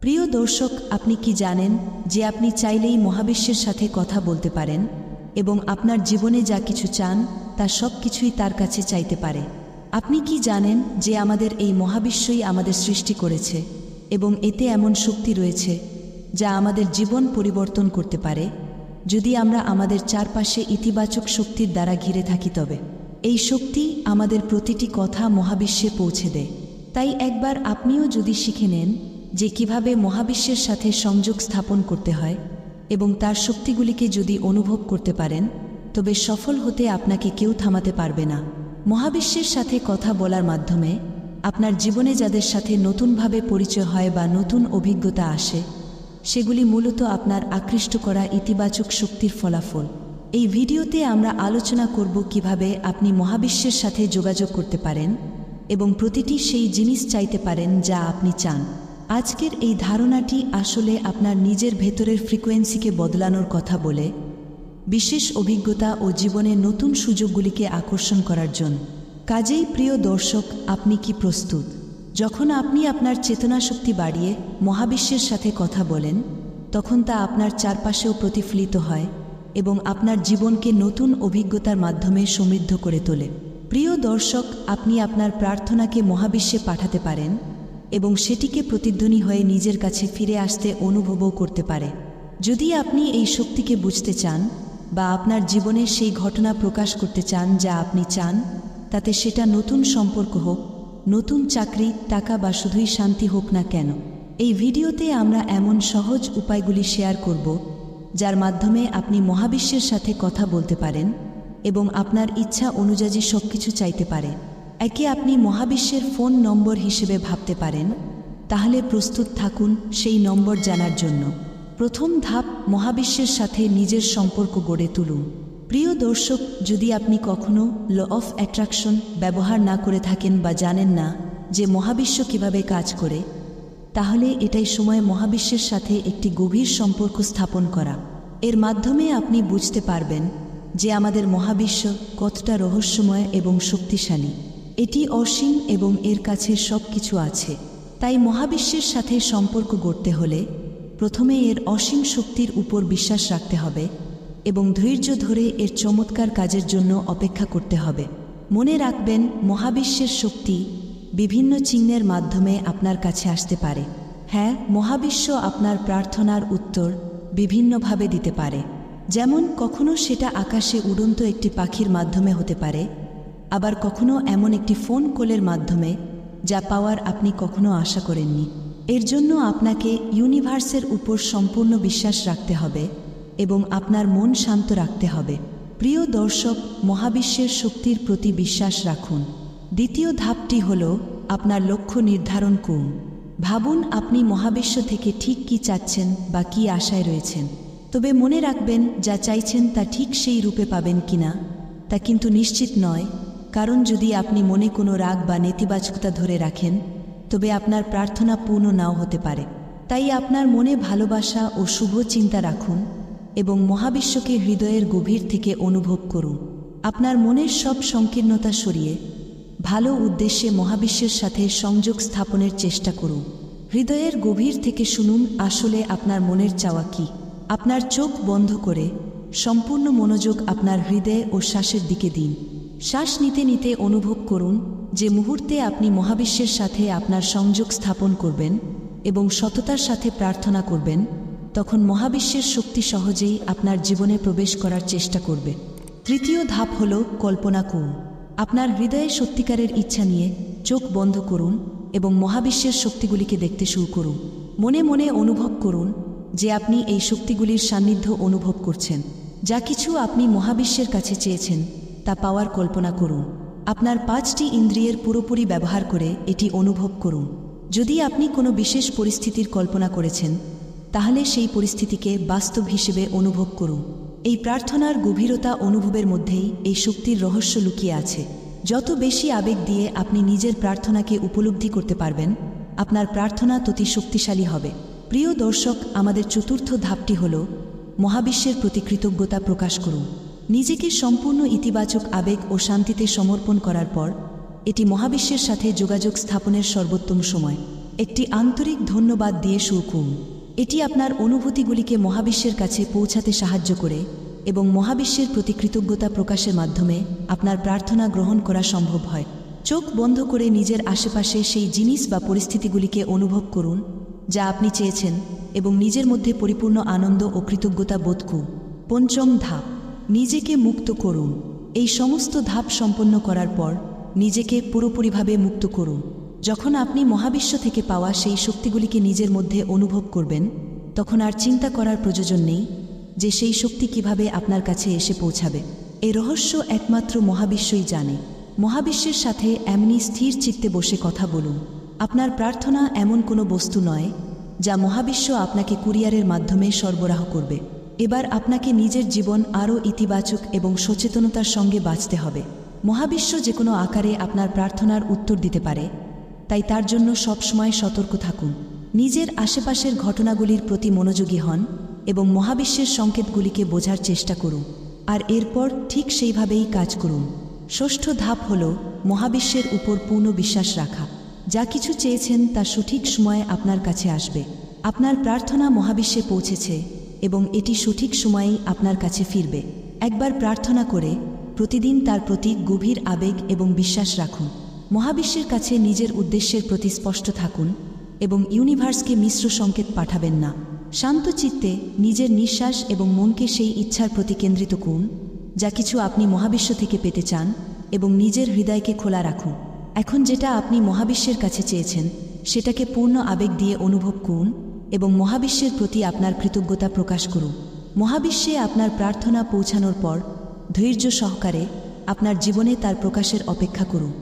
প্রিয় দর্শক, আপনি কি জানেন যে আপনি চাইলেই মহাবিশ্বের সাথে কথা বলতে পারেন এবং আপনার জীবনে যা কিছু চান তা সব কিছুই তার কাছে চাইতে পারে? আপনি কি জানেন যে আমাদের এই মহাবিশ্বই আমাদের সৃষ্টি করেছে এবং এতে এমন শক্তি রয়েছে যা আমাদের জীবন পরিবর্তন করতে পারে যদি আমরা আমাদের চারপাশে ইতিবাচক শক্তির দ্বারা ঘিরে থাকি? তবে এই শক্তি আমাদের প্রতিটি কথা মহাবিশ্বে পৌঁছে দেয়। তাই একবার আপনিও যদি শিখে নেন যে কিভাবে মহাবিশ্বের সাথে সংযোগ স্থাপন করতে হয় এবং তার শক্তিগুলিকে যদি অনুভব করতে পারেন, তবে সফল হতে আপনাকে কেউ থামাতে পারবে না। মহাবিশ্বের সাথে কথা বলার মাধ্যমে আপনার জীবনে যাদের সাথে নতুনভাবে পরিচয় হয় বা নতুন অভিজ্ঞতা আসে, সেগুলি মূলত আপনার আকৃষ্ট করা ইতিবাচক শক্তির ফলাফল। এই ভিডিওতে আমরা আলোচনা করব কিভাবে আপনি মহাবিশ্বের সাথে যোগাযোগ করতে পারেন এবং প্রতিটি সেই জিনিস চাইতে পারেন যা আপনি চান। আজকের এই ধারণাটি আসলে আপনার নিজের ভেতরের ফ্রিকোয়েন্সিকে বদলানোর কথা বলে, বিশেষ অভিজ্ঞতা ও জীবনের নতুন সুযোগগুলিকে আকর্ষণ করার জন্য। কাজেই প্রিয় দর্শক, আপনি কি প্রস্তুত? যখন আপনি আপনার চেতনা শক্তি বাড়িয়ে মহাবিশ্বের সাথে কথা বলেন, তখন তা আপনার চারপাশেও প্রতিফলিত হয় এবং আপনার জীবনকে নতুন অভিজ্ঞতার মাধ্যমে সমৃদ্ধ করে তোলে। প্রিয় দর্শক, আপনি আপনার প্রার্থনাকে মহাবিশ্বে পাঠাতে পারেন এবং সেটিকে প্রতিধ্বনি হয়ে নিজের কাছে ফিরে আসতে অনুভবও করতে পারে। যদি আপনি এই শক্তিকে বুঝতে চান বা আপনার জীবনে সেই ঘটনা প্রকাশ করতে চান যা আপনি চান, তাতে সেটা নতুন সম্পর্ক হোক, নতুন চাকরি, টাকা বা শুধুই শান্তি হোক না কেন, এই ভিডিওতে আমরা এমন সহজ উপায়গুলি শেয়ার করব যার মাধ্যমে আপনি মহাবিশ্বের সাথে কথা বলতে পারেন এবং আপনার ইচ্ছা অনুযায়ী সবকিছু চাইতে পারে। একে আপনি মহাবিশ্বের ফোন নম্বর হিসেবে ভাবতে পারেন। তাহলে প্রস্তুত থাকুন সেই নম্বর জানার জন্য। প্রথম ধাপ, মহাবিশ্বের সাথে নিজের সম্পর্ক গড়ে তুলুন। প্রিয় দর্শক, যদি আপনি কখনো ল অফ অ্যাট্রাকশন ব্যবহার না করে থাকেন বা জানেন না যে মহাবিশ্ব কিভাবে কাজ করে, তাহলে এটাই সময় মহাবিশ্বের সাথে একটি গভীর সম্পর্ক স্থাপন করা। এর মাধ্যমে আপনি বুঝতে পারবেন যে আমাদের মহাবিশ্ব কতটা রহস্যময় এবং শক্তিশালী। এটি অসীম এবং এর কাছে সব কিছু আছে। তাই মহাবিশ্বের সাথে সম্পর্ক গড়তে হলে প্রথমে এর অসীম শক্তির উপর বিশ্বাস রাখতে হবে এবং ধৈর্য ধরে এর চমৎকার কাজের জন্য অপেক্ষা করতে হবে। মনে রাখবেন, মহাবিশ্বের শক্তি বিভিন্ন চিহ্নের মাধ্যমে আপনার কাছে আসতে পারে। হ্যাঁ, মহাবিশ্ব আপনার প্রার্থনার উত্তর বিভিন্নভাবে দিতে পারে। যেমন কখনো সেটা আকাশে উড়ন্ত একটি পাখির মাধ্যমে হতে পারে, আবার কখনো এমন একটি ফোন কলের মাধ্যমে যা পাওয়ার আপনি কখনো আশা করেননি। এর জন্য আপনাকে ইউনিভার্সের উপর সম্পূর্ণ বিশ্বাস রাখতে হবে এবং আপনার মন শান্ত রাখতে হবে। প্রিয় দর্শক, মহাবিশ্বের শক্তির প্রতি বিশ্বাস রাখুন। দ্বিতীয় ধাপটি হল আপনার লক্ষ্য নির্ধারণ করুন। ভাবুন আপনি মহাবিশ্ব থেকে ঠিক কী চাচ্ছেন বা কী আশায় রয়েছেন। তবে মনে রাখবেন, যা চাইছেন তা ঠিক সেই রূপে পাবেন কিনা তা কিন্তু নিশ্চিত নয়, কারণ যদি আপনি মনে কোনো রাগ বা নেতিবাচকতা ধরে রাখেন, তবে আপনার প্রার্থনা পূর্ণ নাও হতে পারে। তাই আপনার মনে ভালোবাসা ও শুভ চিন্তা রাখুন এবং মহাবিশ্বকে হৃদয়ের গভীর থেকে অনুভব করুন। আপনার মনের সব সংকীর্ণতা সরিয়ে ভালো উদ্দেশ্যে মহাবিশ্বের সাথে সংযোগ স্থাপনের চেষ্টা করুন। হৃদয়ের গভীর থেকে শুনুন আসলে আপনার মনের চাওয়া কী। আপনার চোখ বন্ধ করে সম্পূর্ণ মনোযোগ আপনার হৃদয় ও শ্বাসের দিকে দিন। শ্বাস নিতে নিতে অনুভব করুন যে মুহূর্তে আপনি মহাবিশ্বের সাথে আপনার সংযোগ স্থাপন করবেন এবং সততার সাথে প্রার্থনা করবেন, তখন মহাবিশ্বের শক্তি সহজেই আপনার জীবনে প্রবেশ করার চেষ্টা করবে। তৃতীয় ধাপ হল কল্পনা করুন। আপনার হৃদয়ে সত্যিকারের ইচ্ছা নিয়ে চোখ বন্ধ করুন এবং মহাবিশ্বের শক্তিগুলিকে দেখতে শুরু করুন। মনে মনে অনুভব করুন যে আপনি এই শক্তিগুলির সান্নিধ্য অনুভব করছেন। যা কিছু আপনি মহাবিশ্বের কাছে চেয়েছেন তা পাওয়ার কল্পনা করুন। আপনার 5টি ইন্দ্রিয়ের পুরোপুরি ব্যবহার করে এটি অনুভব করুন। যদি আপনি কোনো বিশেষ পরিস্থিতির কল্পনা করেছেন, তাহলে সেই পরিস্থিতিকে বাস্তব হিসেবে অনুভব করুন। এই প্রার্থনার গভীরতা অনুভবের মধ্যেই এই শক্তির রহস্য লুকিয়ে আছে। যত বেশি আবেগ দিয়ে আপনি নিজের প্রার্থনাকে উপলব্ধি করতে পারবেন, আপনার প্রার্থনা তত শক্তিশালী হবে। প্রিয় দর্শক, আমাদের চতুর্থ ধাপটি হল মহাবিশ্বের প্রতি কৃতজ্ঞতা প্রকাশ করুন। নিজেকে সম্পূর্ণ ইতিবাচক আবেগ ও শান্তিতে সমর্পণ করার পর এটি মহাবিশ্বের সাথে যোগাযোগ স্থাপনের সর্বোত্তম সময়। একটি আন্তরিক ধন্যবাদ দিয়ে শুরু করুন। এটি আপনার অনুভূতিগুলিকে মহাবিশ্বের কাছে পৌঁছাতে সাহায্য করে এবং মহাবিশ্বের প্রতি কৃতজ্ঞতা প্রকাশের মাধ্যমে আপনার প্রার্থনা গ্রহণ করা সম্ভব হয়। চোখ বন্ধ করে নিজের আশেপাশে সেই জিনিস বা পরিস্থিতিগুলিকে অনুভব করুন যা আপনি চেয়েছেন এবং নিজের মধ্যে পরিপূর্ণ আনন্দ ও কৃতজ্ঞতা বোধ করুন। পঞ্চম ধাপ, নিজেকে মুক্ত করুন। এই সমস্ত ধাপ সম্পন্ন করার পর নিজেকে পুরোপুরিভাবে মুক্ত করুন। যখন আপনি মহাবিশ্ব থেকে পাওয়া সেই শক্তিগুলিকে নিজের মধ্যে অনুভব করবেন, তখন আর চিন্তা করার প্রয়োজন নেই যে সেই শক্তি কিভাবে আপনার কাছে এসে পৌঁছাবে। এই রহস্য একমাত্র মহাবিশ্বই জানে। মহাবিশ্বের সাথে এমনি স্থির চিত্তে বসে কথা বলুন। আপনার প্রার্থনা এমন কোনো বস্তু নয় যা মহাবিশ্ব আপনাকে কুরিয়ারের মাধ্যমে সরবরাহ করবে। এবার আপনাকে নিজের জীবন আরও ইতিবাচক এবং সচেতনতার সঙ্গে বাঁচতে হবে। মহাবিশ্ব যে কোনো আকারে আপনার প্রার্থনার উত্তর দিতে পারে, তাই তার জন্য সবসময় সতর্ক থাকুন। নিজের আশেপাশের ঘটনাগুলির প্রতি মনোযোগী হন এবং মহাবিশ্বের সংকেতগুলিকে বোঝার চেষ্টা করুন, আর এরপর ঠিক সেইভাবেই কাজ করুন। ষষ্ঠ ধাপ হল মহাবিশ্বের উপর পূর্ণ বিশ্বাস রাখা। যা কিছু চেয়েছেন তা সঠিক সময়ে আপনার কাছে আসবে। আপনার প্রার্থনা মহাবিশ্বে পৌঁছেছে এবং এটি সঠিক সময়েই আপনার কাছে ফিরবে। একবার প্রার্থনা করে প্রতিদিন তার প্রতি গভীর আবেগ এবং বিশ্বাস রাখুন। মহাবিশ্বের কাছে নিজের উদ্দেশ্যের প্রতি স্পষ্ট থাকুন এবং ইউনিভার্সকে মিশ্র সংকেত পাঠাবেন না। শান্ত চিত্তে নিজের নিঃশ্বাস এবং মনকে সেই ইচ্ছার প্রতি কেন্দ্রিত করুন যা কিছু আপনি মহাবিশ্ব থেকে পেতে চান এবং নিজের হৃদয়কে খোলা রাখুন। এখন যেটা আপনি মহাবিশ্বের কাছে চেয়েছেন সেটাকে পূর্ণ আবেগ দিয়ে অনুভব করুন এবং মহাবিশ্বের প্রতি আপনার কৃতজ্ঞতা প্রকাশ করুন। মহাবিশ্বে আপনার প্রার্থনা পৌঁছানোর পর ধৈর্য সহকারে আপনার জীবনে তার প্রকাশের অপেক্ষা করুন।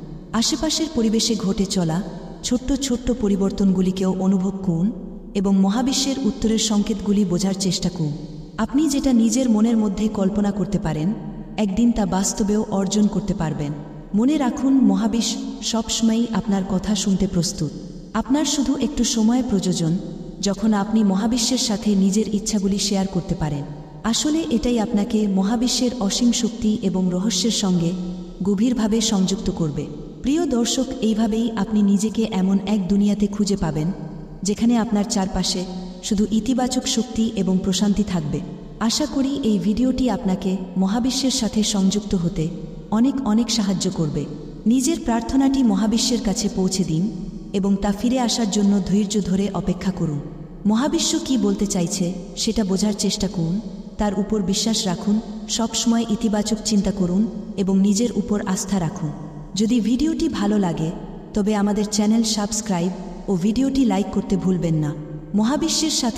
আশেপাশের পরিবেশে ঘটে চলা ছোট্ট ছোট্ট পরিবর্তনগুলিকেও অনুভব করুন এবং মহাবিশ্বের উত্তরের সংকেতগুলি বোঝার চেষ্টা করুন। আপনি যেটা নিজের মনের মধ্যে কল্পনা করতে পারেন, একদিন তা বাস্তবেও অর্জন করতে পারবেন। মনে রাখুন, মহাবিশ্ব সবসময়ই আপনার কথা শুনতে প্রস্তুত। আপনার শুধু একটু সময় প্রয়োজন যখন আপনি মহাবিশ্বের সাথে নিজের ইচ্ছাগুলি শেয়ার করতে পারেন। আসলে এটাই আপনাকে মহাবিশ্বের অসীম শক্তি এবং রহস্যের সঙ্গে গভীরভাবে সংযুক্ত করবে। প্রিয় দর্শক, এইভাবেই আপনি নিজেকে এমন এক দুনিয়াতে খুঁজে পাবেন যেখানে আপনার চারপাশে শুধু ইতিবাচক শক্তি এবং প্রশান্তি থাকবে। আশা করি এই ভিডিওটি আপনাকে মহাবিশ্বের সাথে সংযুক্ত হতে অনেক অনেক সাহায্য করবে। নিজের প্রার্থনাটি মহাবিশ্বের কাছে পৌঁছে দিন এবং তা ফিরে আসার জন্য ধৈর্য ধরে অপেক্ষা করুন। মহাবিশ্ব কি বলতে চাইছে সেটা বোঝার চেষ্টা করুন, তার উপর বিশ্বাস রাখুন, সবসময় ইতিবাচক চিন্তা করুন এবং নিজের উপর আস্থা রাখুন। যদি ভিডিওটি ভালো লাগে তবে আমাদের চ্যানেল সাবস্ক্রাইব ও ভিডিওটি লাইক করতে ভুলবেন না। মহাবিশ্বের সাথে